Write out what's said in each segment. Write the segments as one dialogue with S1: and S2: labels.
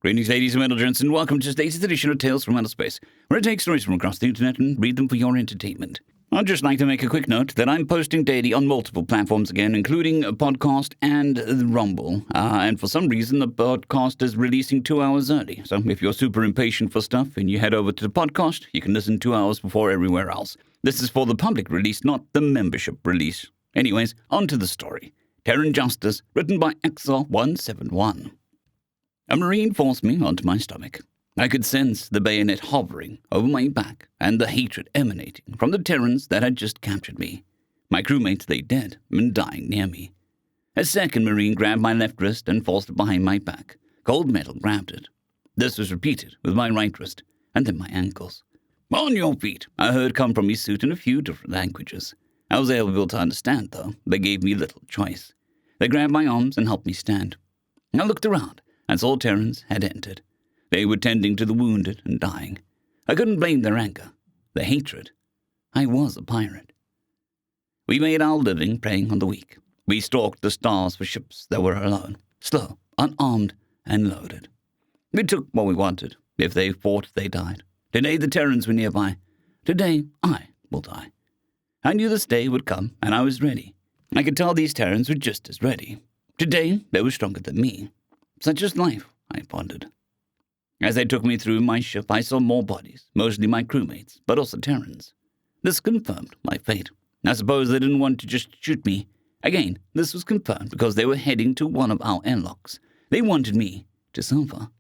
S1: Greetings, ladies and gentlemen, and welcome to today's edition of Tales from Outer Space, where I take stories from across the internet and read them for your entertainment. I'd just like to make a quick note that I'm posting daily on multiple platforms again, including a podcast and Rumble. And for some reason, the podcast is releasing 2 hours early. So if you're super impatient for stuff and you head over to the podcast, you can listen 2 hours before everywhere else. This is for the public release, not the membership release. Anyways, on to the story. Terran Justice, written by XR171. A marine forced me onto my stomach. I could sense the bayonet hovering over my back and the hatred emanating from the Terrans that had just captured me. My crewmates lay dead and dying near me. A second marine grabbed my left wrist and forced it behind my back. Cold metal grabbed it. This was repeated with my right wrist and then my ankles. "On your feet," I heard come from his suit in a few different languages. I was able to understand, though. They gave me little choice. They grabbed my arms and helped me stand. I looked around and saw Terrans had entered. They were tending to the wounded and dying. I couldn't blame their anger, their hatred. I was a pirate. We made our living preying on the weak. We stalked the stars for ships that were alone, slow, unarmed, and loaded. We took what we wanted. If they fought, they died. Today the Terrans were nearby. Today I will die. I knew this day would come, and I was ready. I could tell these Terrans were just as ready. Today they were stronger than me. Such is life, I pondered. As they took me through my ship, I saw more bodies, mostly my crewmates, but also Terrans. This confirmed my fate. I suppose they didn't want to just shoot me. Again, this was confirmed because they were heading to one of our airlocks. They wanted me to suffer.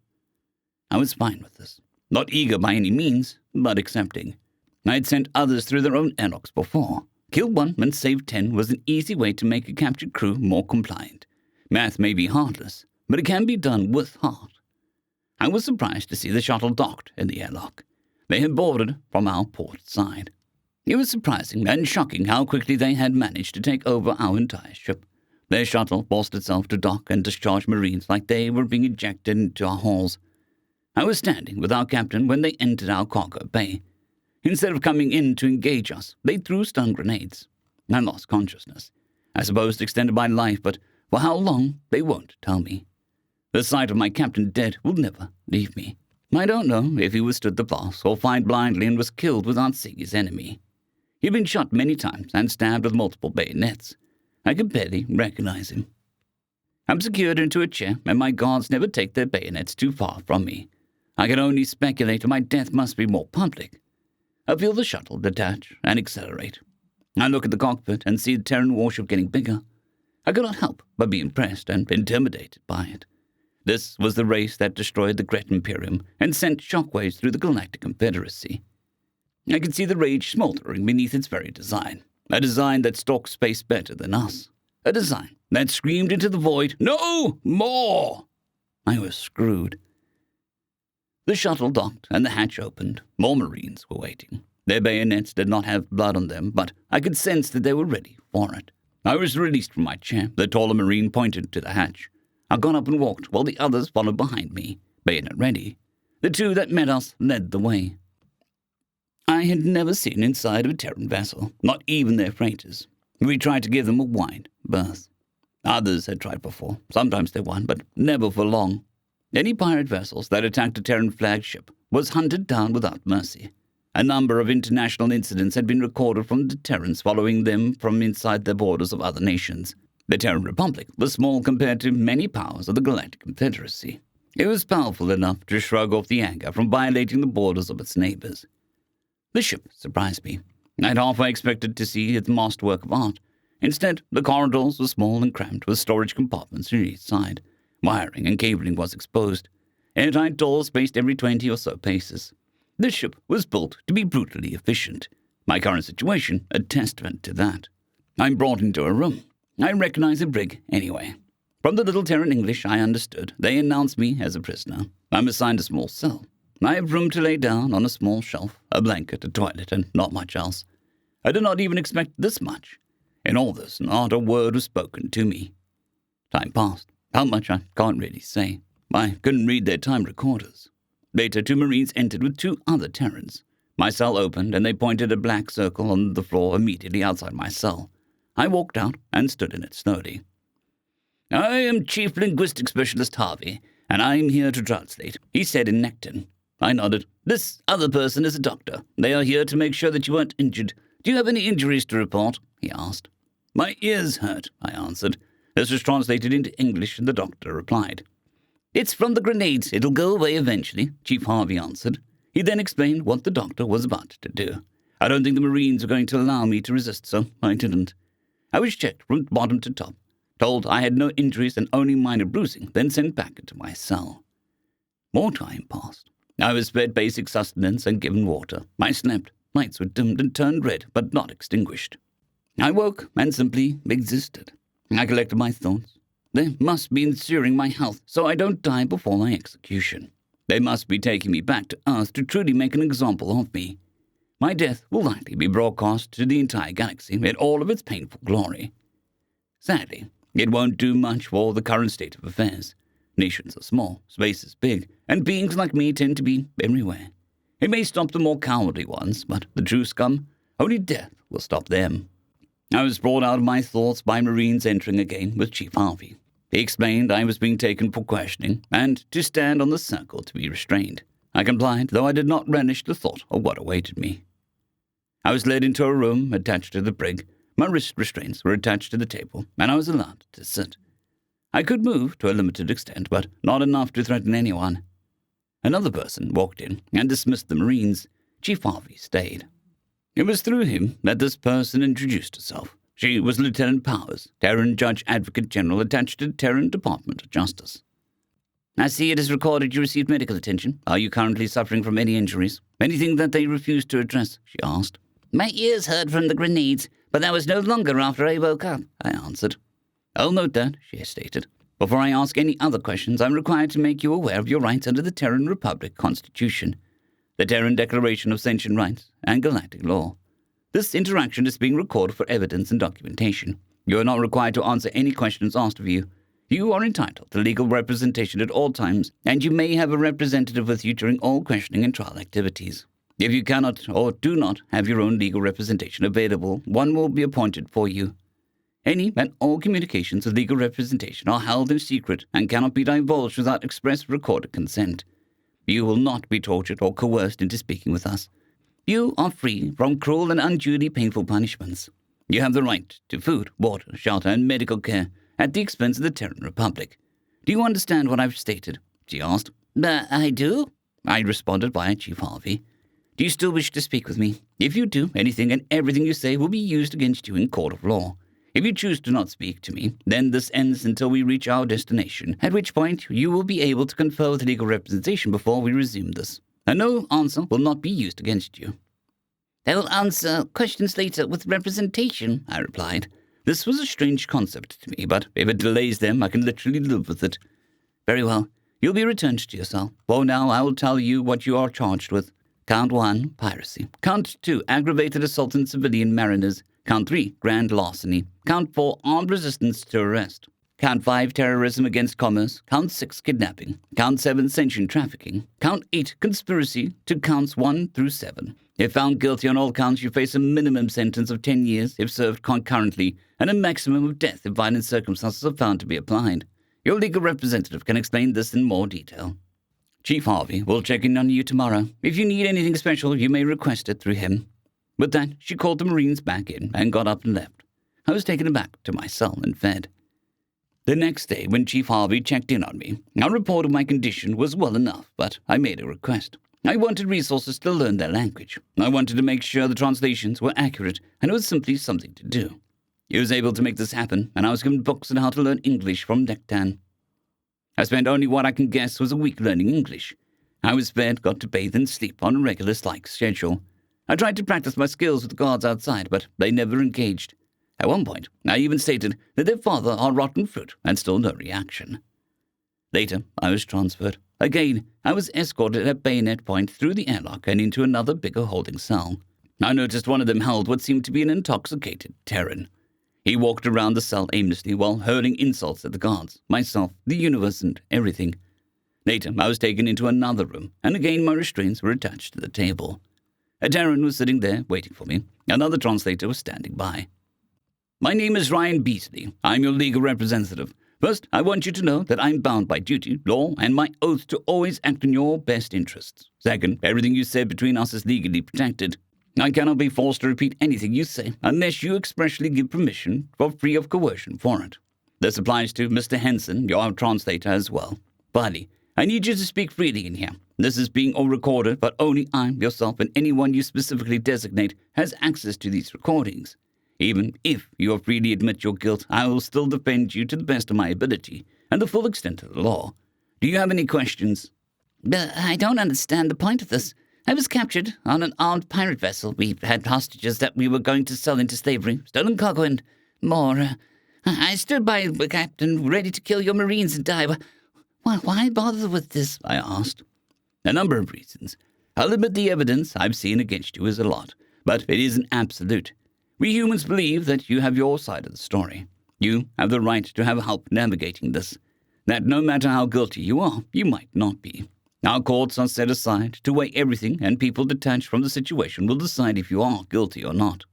S1: I was fine with this. Not eager by any means, but accepting. I had sent others through their own airlocks before. Kill one and save 10 was an easy way to make a captured crew more compliant. Math may be heartless, but it can be done with heart. I was surprised to see the shuttle docked in the airlock. They had boarded from our port side. It was surprising and shocking how quickly they had managed to take over our entire ship. Their shuttle forced itself to dock and discharge Marines like they were being ejected into our halls. I was standing with our captain when they entered our cargo bay. Instead of coming in to engage us, they threw stun grenades. I lost consciousness. I suppose extended my life, but for how long, they won't tell me. The sight of my captain dead will never leave me. I don't know if he withstood the blast or fired blindly and was killed without seeing his enemy. He'd been shot many times and stabbed with multiple bayonets. I could barely recognize him. I'm secured into a chair, and my guards never take their bayonets too far from me. I can only speculate my death must be more public. I feel the shuttle detach and accelerate. I look at the cockpit and see the Terran warship getting bigger. I could not help but be impressed and intimidated by it. This was the race that destroyed the Gret Imperium and sent shockwaves through the Galactic Confederacy. I could see the rage smoldering beneath its very design, a design that stalked space better than us, a design that screamed into the void, "No more!" I was screwed. The shuttle docked and the hatch opened. More Marines were waiting. Their bayonets did not have blood on them, but I could sense that they were ready for it. I was released from my chair. The taller Marine pointed to the hatch. I got up and walked, while the others followed behind me, bayonet ready. The two that met us led the way. I had never seen inside of a Terran vessel, not even their freighters. We tried to give them a wide berth. Others had tried before. Sometimes they won, but never for long. Any pirate vessels that attacked a Terran flagship was hunted down without mercy. A number of international incidents had been recorded from the Terrans following them from inside the borders of other nations. The Terran Republic was small compared to many powers of the Galactic Confederacy. It was powerful enough to shrug off the anger from violating the borders of its neighbors. The ship surprised me. I'd halfway expected to see its masterwork of art. Instead, the corridors were small and cramped with storage compartments on each side. Wiring and cabling was exposed. Airtight doors spaced every 20 or so paces. This ship was built to be brutally efficient. My current situation a testament to that. I'm brought into a room. I recognize the brig anyway. From the little Terran English I understood, they announced me as a prisoner. I'm assigned a small cell. I have room to lay down on a small shelf, a blanket, a toilet, and not much else. I did not even expect this much. In all this, not a word was spoken to me. Time passed. How much I can't really say. I couldn't read their time recorders. Later, 2 Marines entered with 2 other Terrans. My cell opened, and they pointed a black circle on the floor immediately outside my cell. I walked out and stood in it slowly. "I am Chief Linguistic Specialist Harvey, and I'm here to translate," he said in Necton. I nodded. "This other person is a doctor. They are here to make sure that you weren't injured. Do you have any injuries to report?" he asked. "My ears hurt," I answered. This was translated into English, and the doctor replied. "It's from the grenades. It'll go away eventually," Chief Harvey answered. He then explained what the doctor was about to do. I don't think the Marines were going to allow me to resist, so I didn't. I was checked from bottom to top, told I had no injuries and only minor bruising, then sent back into my cell. More time passed. I was fed basic sustenance and given water. I slept. Lights were dimmed and turned red, but not extinguished. I woke and simply existed. I collected my thoughts. They must be ensuring my health so I don't die before my execution. They must be taking me back to Earth to truly make an example of me. My death will likely be broadcast to the entire galaxy in all of its painful glory. Sadly, it won't do much for the current state of affairs. Nations are small, space is big, and beings like me tend to be everywhere. It may stop the more cowardly ones, but the true scum, only death will stop them. I was brought out of my thoughts by Marines entering again with Chief Harvey. He explained I was being taken for questioning and to stand on the circle to be restrained. I complied, though I did not relish the thought of what awaited me. I was led into a room attached to the brig. My wrist restraints were attached to the table, and I was allowed to sit. I could move to a limited extent, but not enough to threaten anyone. Another person walked in and dismissed the Marines. Chief Harvey stayed. It was through him that this person introduced herself. She was Lieutenant Powers, Terran Judge Advocate General attached to the Terran Department of Justice. "I see it is recorded you received medical attention. Are you currently suffering from any injuries? Anything that they refused to address?" she asked. "My ears hurt from the grenades, but that was no longer after I woke up," I answered. "I'll note that," she stated. "Before I ask any other questions, I'm required to make you aware of your rights under the Terran Republic Constitution, the Terran Declaration of Sentient Rights, and Galactic Law. This interaction is being recorded for evidence and documentation. You are not required to answer any questions asked of you. You are entitled to legal representation at all times, and you may have a representative with you during all questioning and trial activities. If you cannot or do not have your own legal representation available, one will be appointed for you. Any and all communications with legal representation are held in secret and cannot be divulged without express recorded consent. You will not be tortured or coerced into speaking with us. You are free from cruel and unduly painful punishments. You have the right to food, water, shelter, and medical care at the expense of the Terran Republic. Do you understand what I've stated?" she asked. "I do," I responded via Chief Harvey. "Do you still wish to speak with me? If you do, anything and everything you say will be used against you in court of law. If you choose to not speak to me, then this ends until we reach our destination, at which point you will be able to confer with legal representation before we resume this. And no answer will not be used against you." "I will answer questions later with representation," I replied. This was a strange concept to me, but if it delays them, I can literally live with it. "Very well. You'll be returned to your cell. For now, I will tell you what you are charged with. Count 1, piracy. Count 2, aggravated assault on civilian mariners. Count 3, grand larceny. Count 4, armed resistance to arrest. Count 5, terrorism against commerce. Count 6, kidnapping. Count 7, sentient trafficking. Count 8, conspiracy to counts 1 through 7. If found guilty on all counts, you face a minimum sentence of 10 years if served concurrently, and a maximum of death if violent circumstances are found to be applied. Your legal representative can explain this in more detail. Chief Harvey will check in on you tomorrow. If you need anything special, you may request it through him." With that, she called the Marines back in and got up and left. I was taken back to my cell and fed. The next day, when Chief Harvey checked in on me, I reported my condition was well enough, but I made a request. I wanted resources to learn their language. I wanted to make sure the translations were accurate, and it was simply something to do. He was able to make this happen, and I was given books on how to learn English from Nectan. I spent only what I can guess was a week learning English. I was fed, got to bathe and sleep on a regular schedule. I tried to practice my skills with the guards outside, but they never engaged. At one point, I even stated that their father are rotten fruit, and still no reaction. Later, I was transferred. Again, I was escorted at bayonet point through the airlock and into another bigger holding cell. I noticed one of them held what seemed to be an intoxicated Terran. He walked around the cell aimlessly while hurling insults at the guards, myself, the universe, and everything. Later, I was taken into another room, and again my restraints were attached to the table. A Terran was sitting there, waiting for me. Another translator was standing by. "My name is Ryan Beasley. I'm your legal representative. First, I want you to know that I'm bound by duty, law, and my oath to always act in your best interests. Second, everything you said between us is legally protected. I cannot be forced to repeat anything you say unless you expressly give permission for free of coercion for it. This applies to Mr. Henson, your translator, as well. Finally, I need you to speak freely in here. This is being all recorded, but only I, yourself, and anyone you specifically designate has access to these recordings. Even if you freely admit your guilt, I will still defend you to the best of my ability and the full extent of the law. Do you have any questions?
S2: I don't understand the point of this. I was captured on an armed pirate vessel. We had hostages that we were going to sell into slavery, stolen cargo and more. I stood by the captain, ready to kill your Marines and die. Why bother with this?
S1: I asked. A number of reasons. I'll admit the evidence I've seen against you is a lot, but it isn't absolute. We humans believe that you have your side of the story. You have the right to have help navigating this. That no matter how guilty you are, you might not be. Our courts are set aside to weigh everything, and people detached from the situation will decide if you are guilty or not.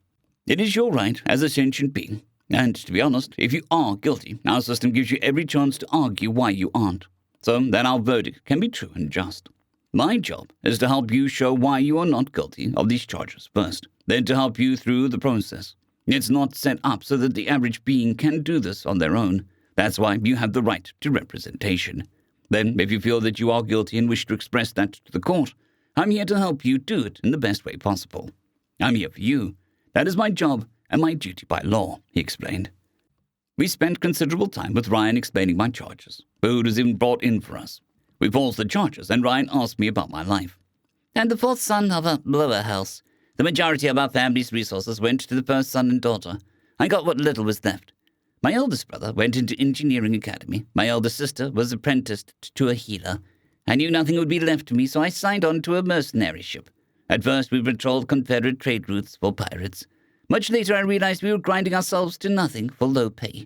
S1: It is your right as a sentient being, and to be honest, if you are guilty, our system gives you every chance to argue why you aren't, so that our verdict can be true and just. My job is to help you show why you are not guilty of these charges first, then to help you through the process. It's not set up so that the average being can do this on their own. That's why you have the right to representation. Then, if you feel that you are guilty and wish to express that to the court, I'm here to help you do it in the best way possible. I'm here for you. That is my job and my duty by law, he explained. We spent considerable time with Ryan explaining my charges. Food was even brought in for us. We paused the charges, and Ryan asked me about my life.
S2: I'm the fourth son of a lower house. The majority of our family's resources went to the first son and daughter. I got what little was left. My eldest brother went into engineering academy. My eldest sister was apprenticed to a healer. I knew nothing would be left to me, so I signed on to a mercenary ship. At first, we patrolled Confederate trade routes for pirates. Much later, I realized we were grinding ourselves to nothing for low pay.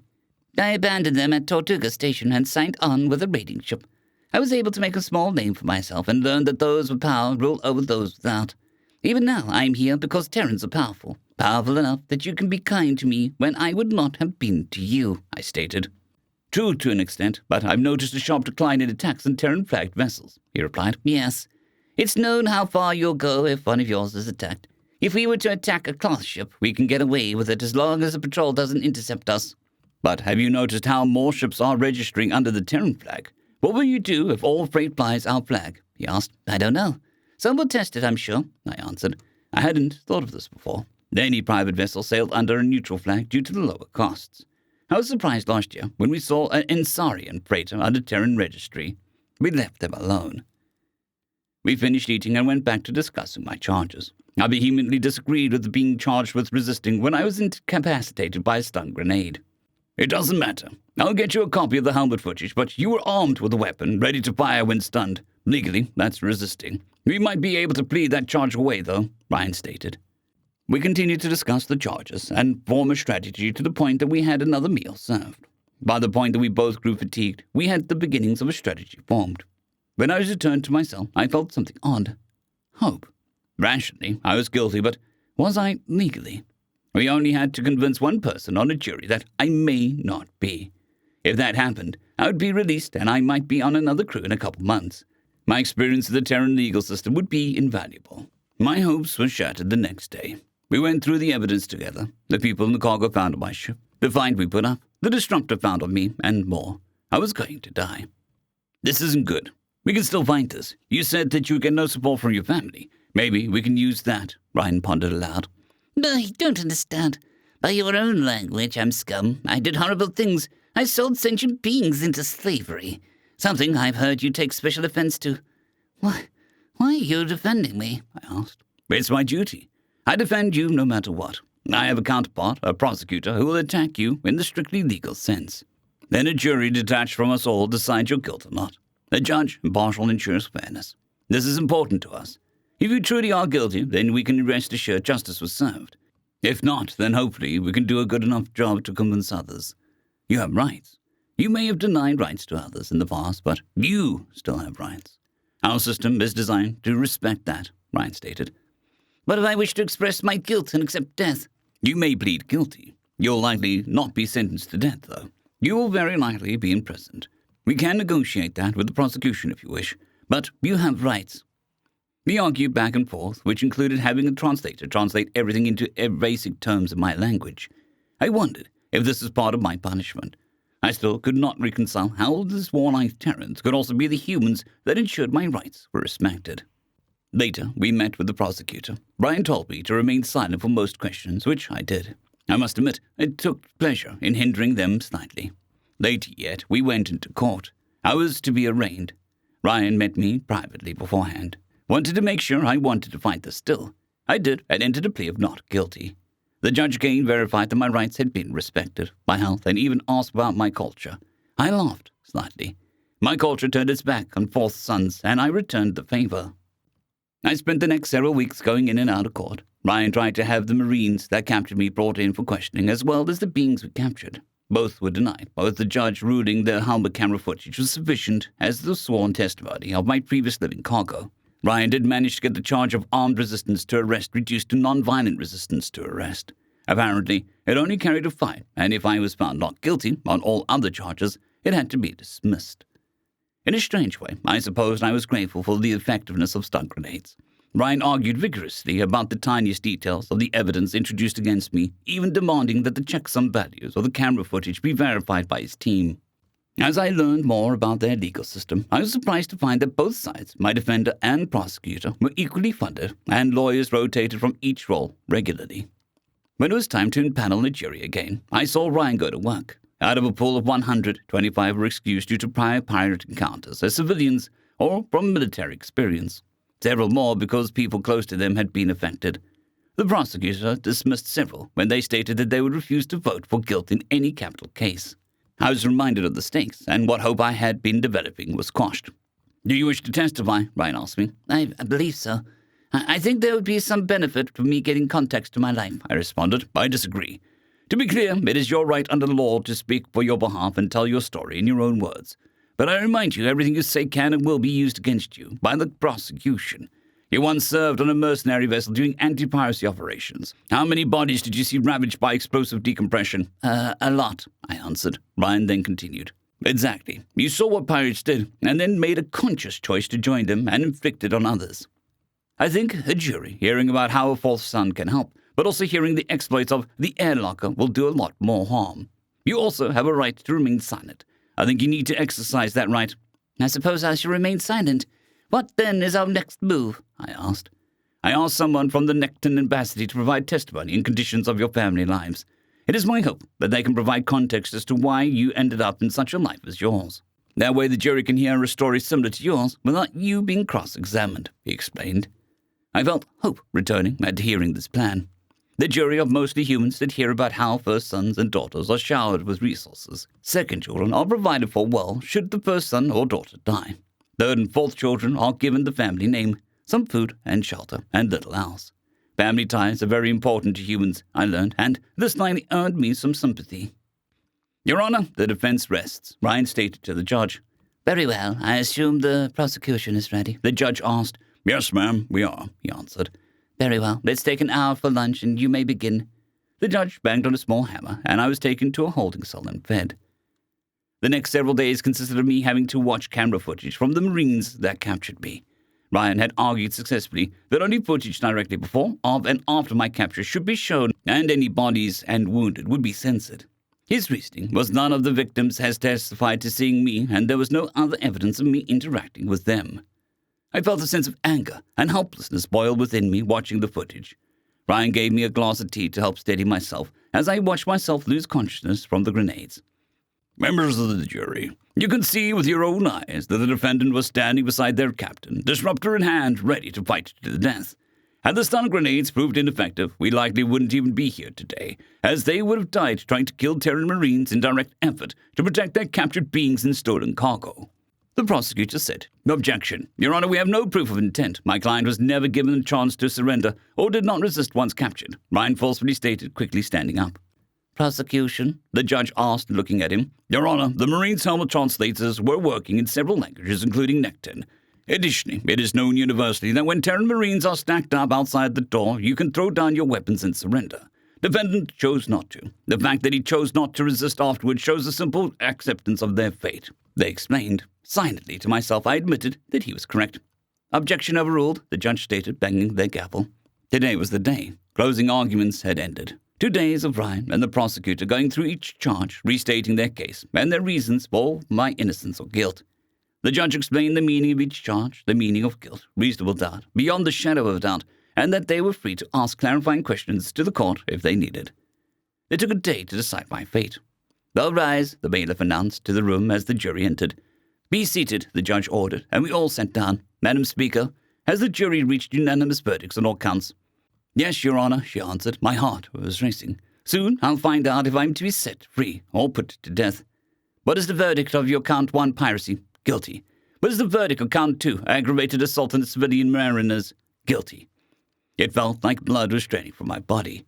S2: I abandoned them at Tortuga Station and signed on with a raiding ship. I was able to make a small name for myself and learned that those with power rule over those without. Even now, I am here because Terrans are powerful. Powerful enough that you can be kind to me when I would not have been to you, I stated. True to an extent, but I've noticed a sharp decline in attacks on Terran-flagged vessels, he replied. Yes. It's known how far you'll go if one of yours is attacked. If we were to attack a cloth ship, we can get away with it as long as the patrol doesn't intercept us.
S1: But have you noticed how more ships are registering under the Terran flag? What will you do if all freight flies our flag? He asked.
S2: I don't know. Some will test it, I'm sure, I answered.
S1: I hadn't thought of this before. Any private vessel sailed under a neutral flag due to the lower costs. I was surprised last year when we saw an Ensarian freighter under Terran registry. We left them alone. We finished eating and went back to discussing my charges. I vehemently disagreed with being charged with resisting when I was incapacitated by a stun grenade. It doesn't matter. I'll get you a copy of the helmet footage, but you were armed with a weapon, ready to fire when stunned. Legally, that's resisting. We might be able to plead that charge away, though, Ryan stated. We continued to discuss the charges and form a strategy to the point that we had another meal served. By the point that we both grew fatigued, we had the beginnings of a strategy formed. When I was returned to my cell, I felt something odd. Hope. Rationally, I was guilty, but was I legally? We only had to convince one person on a jury that I may not be. If that happened, I would be released and I might be on another crew in a couple months. My experience of the Terran legal system would be invaluable. My hopes were shattered the next day. We went through the evidence together, the people in the cargo found on my ship, the find we put up, the destructor found on me, and more. I was going to die. This isn't good. We can still fight this. You said that you get no support from your family. Maybe we can use that, Ryan pondered aloud.
S2: I don't understand. By your own language, I'm scum. I did horrible things. I sold sentient beings into slavery. Something I've heard you take special offense to. Why are you defending me? I asked.
S1: It's my duty. I defend you no matter what. I have a counterpart, a prosecutor, who will attack you in the strictly legal sense. Then a jury detached from us all decides your guilt or not. A judge, impartial, ensures fairness. This is important to us. If you truly are guilty, then we can rest assured justice was served. If not, then hopefully we can do a good enough job to convince others. You have rights. You may have denied rights to others in the past, but you still have rights. Our system is designed to respect that, Ryan stated.
S2: What if I wish to express my guilt and accept death?
S1: You may plead guilty. You'll likely not be sentenced to death, though. You will very likely be imprisoned. We can negotiate that with the prosecution if you wish, but you have rights." We argued back and forth, which included having a translator translate everything into basic terms of my language. I wondered if this was part of my punishment. I still could not reconcile how these warlike Terrans could also be the humans that ensured my rights were respected. Later, we met with the prosecutor. Brian told me to remain silent for most questions, which I did. I must admit, I took pleasure in hindering them slightly. Later yet, we went into court. I was to be arraigned. Ryan met me privately beforehand. Wanted to make sure I wanted to fight this still. I did, and entered a plea of not guilty. The judge again verified that my rights had been respected, my health, and even asked about my culture. I laughed slightly. My culture turned its back on fourth sons, and I returned the favor. I spent the next several weeks going in and out of court. Ryan tried to have the Marines that captured me brought in for questioning, as well as the beings we captured. Both were denied, with the judge ruling the helmet camera footage was sufficient as the sworn testimony of my previous living cargo. Ryan did manage to get the charge of armed resistance to arrest reduced to non-violent resistance to arrest. Apparently, it only carried a fine, and if I was found not guilty on all other charges, it had to be dismissed. In a strange way, I suppose I was grateful for the effectiveness of stun grenades. Ryan argued vigorously about the tiniest details of the evidence introduced against me, even demanding that the checksum values of the camera footage be verified by his team. As I learned more about their legal system, I was surprised to find that both sides, my defender and prosecutor, were equally funded, and lawyers rotated from each role regularly. When it was time to impanel a jury again, I saw Ryan go to work. Out of a pool of 100, 25 were excused due to prior pirate encounters as civilians or from military experience. Several more because people close to them had been affected. The prosecutor dismissed several when they stated that they would refuse to vote for guilt in any capital case. I was reminded of the stakes, and what hope I had been developing was quashed. "Do you wish to testify?" Ryan asked me.
S2: I believe so. I think there would be some benefit for me getting context to my life,"
S1: I responded. "I disagree. To be clear, it is your right under the law to speak for your behalf and tell your story in your own words. But I remind you, everything you say can and will be used against you by the prosecution. You once served on a mercenary vessel doing anti-piracy operations. How many bodies did you see ravaged by explosive decompression?"
S2: A lot,"
S1: I answered. Ryan then continued. "Exactly. You saw what pirates did, and then made a conscious choice to join them and inflict it on others. I think a jury, hearing about how a fourth son can help, but also hearing the exploits of the airlocker will do a lot more harm. You also have a right to remain silent. I think you need to exercise that right."
S2: "I suppose I shall remain silent. What, then, is our next move?"
S1: I asked. "I asked someone from the Necton Embassy to provide testimony in conditions of your family lives. It is my hope that they can provide context as to why you ended up in such a life as yours. That way the jury can hear a story similar to yours without you being cross-examined," he explained. I felt hope returning at hearing this plan. The jury of mostly humans did hear about how first sons and daughters are showered with resources. Second children are provided for well should the first son or daughter die. Third and fourth children are given the family name, some food and shelter, and little else. Family ties are very important to humans, I learned, and this likely earned me some sympathy. "Your Honor, the defense rests," Ryan stated to the judge.
S2: "Very well. I assume the prosecution is ready,"
S1: the judge asked. "Yes, ma'am, we are," he answered.
S2: "Very well. Let's take an hour for lunch, and you may begin."
S1: The judge banged on a small hammer, and I was taken to a holding cell and fed. The next several days consisted of me having to watch camera footage from the Marines that captured me. Ryan had argued successfully that only footage directly before, of, and after my capture should be shown, and any bodies and wounded would be censored. His reasoning was none of the victims has testified to seeing me, and there was no other evidence of me interacting with them. I felt a sense of anger and helplessness boil within me watching the footage. Ryan gave me a glass of tea to help steady myself as I watched myself lose consciousness from the grenades. "Members of the jury, you can see with your own eyes that the defendant was standing beside their captain, disruptor in hand, ready to fight to the death. Had the stun grenades proved ineffective, we likely wouldn't even be here today, as they would have died trying to kill Terran Marines in direct effort to protect their captured beings and stolen cargo." The prosecutor said, "Objection. Your Honor, we have no proof of intent. My client was never given a chance to surrender or did not resist once captured," Ryan forcefully stated, quickly standing up.
S2: "Prosecution?"
S1: the judge asked, looking at him. "Your Honor, the Marines' helmet translators were working in several languages, including Necton. Additionally, it is known universally that when Terran Marines are stacked up outside the door, you can throw down your weapons and surrender. Defendant chose not to. The fact that he chose not to resist afterward shows a simple acceptance of their fate. They explained. Silently to myself, I admitted that he was correct. Objection overruled, the judge stated, banging their gavel. Today was the day. Closing arguments had ended. 2 days of Ryan and the prosecutor going through each charge, restating their case and their reasons for my innocence or guilt. The judge explained the meaning of each charge, the meaning of guilt, reasonable doubt, beyond the shadow of a doubt, and that they were free to ask clarifying questions to the court if they needed. They took a day to decide my fate. "They'll rise," the bailiff announced to the room as the jury entered. "Be seated," the judge ordered, and we all sat down. "Madam Speaker, has the jury reached unanimous verdicts on all counts?" "Yes, Your Honor," she answered. My heart was racing. "Soon I'll find out if I'm to be set free or put to death. What is the verdict of your count 1 piracy? Guilty. What is the verdict of count 2 aggravated assault on civilian mariners? Guilty." It felt like blood was draining from my body.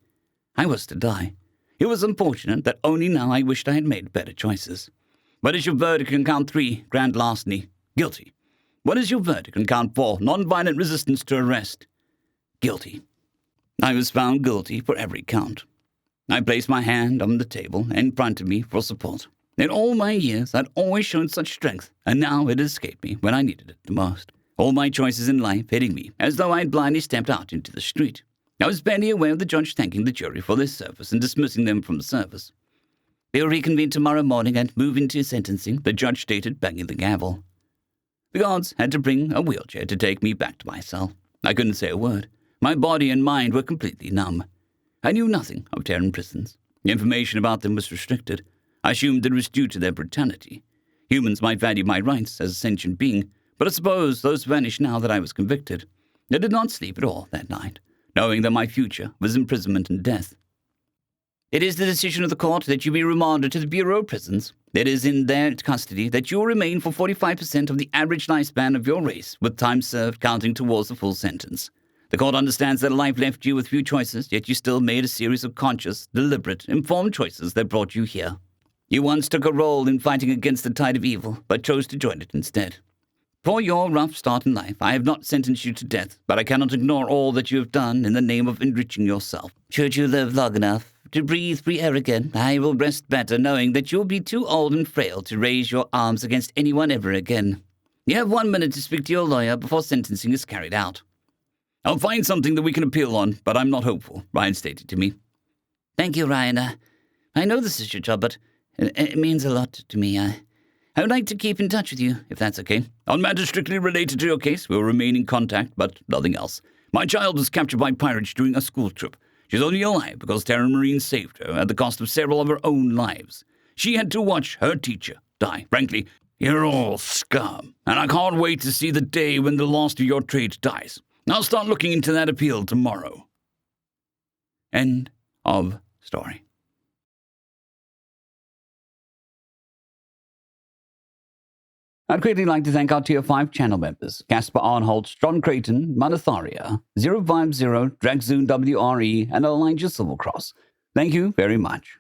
S1: I was to die. It was unfortunate that only now I wished I had made better choices. "What is your verdict on count 3, grand larceny? Guilty. What is your verdict on count 4, non-violent resistance to arrest? Guilty." I was found guilty for every count. I placed my hand on the table in front of me for support. In all my years, I'd always shown such strength, and now it escaped me when I needed it the most. All my choices in life hitting me, as though I'd blindly stepped out into the street. I was barely aware of the judge thanking the jury for their service and dismissing them from the service. "We'll reconvene tomorrow morning and move into sentencing," the judge stated, banging the gavel. The guards had to bring a wheelchair to take me back to my cell. I couldn't say a word. My body and mind were completely numb. I knew nothing of Terran prisons. Information about them was restricted. I assumed it was due to their brutality. Humans might value my rights as a sentient being, but I suppose those vanished now that I was convicted. I did not sleep at all that night, knowing that my future was imprisonment and death. "It is the decision of the court that you be remanded to the Bureau of Prisons. It is in their custody that you will remain for 45% of the average lifespan of your race, with time served counting towards the full sentence. The court understands that life left you with few choices, yet you still made a series of conscious, deliberate, informed choices that brought you here. You once took a role in fighting against the tide of evil, but chose to join it instead. For your rough start in life, I have not sentenced you to death, but I cannot ignore all that you have done in the name of enriching yourself. Should you live long enough to breathe free air again, I will rest better knowing that you'll be too old and frail to raise your arms against anyone ever again. You have 1 minute to speak to your lawyer before sentencing is carried out." "I'll find something that we can appeal on, but I'm not hopeful," Ryan stated to me. "Thank you, Ryan. I know this is your job, but it means a lot to me. I would like to keep in touch with you, if that's okay. On matters strictly related to your case, we'll remain in contact, but nothing else. My child was captured by pirates during a school trip. She's only alive because Terran Marines saved her at the cost of several of her own lives. She had to watch her teacher die. Frankly, you're all scum, and I can't wait to see the day when the last of your trade dies. I'll start looking into that appeal tomorrow." End of story. I'd greatly like to thank our Tier 5 channel members, Casper Arnholt, John Creighton, Manatharia, 050, Dragzoon WRE, and Elijah Silvercross. Thank you very much.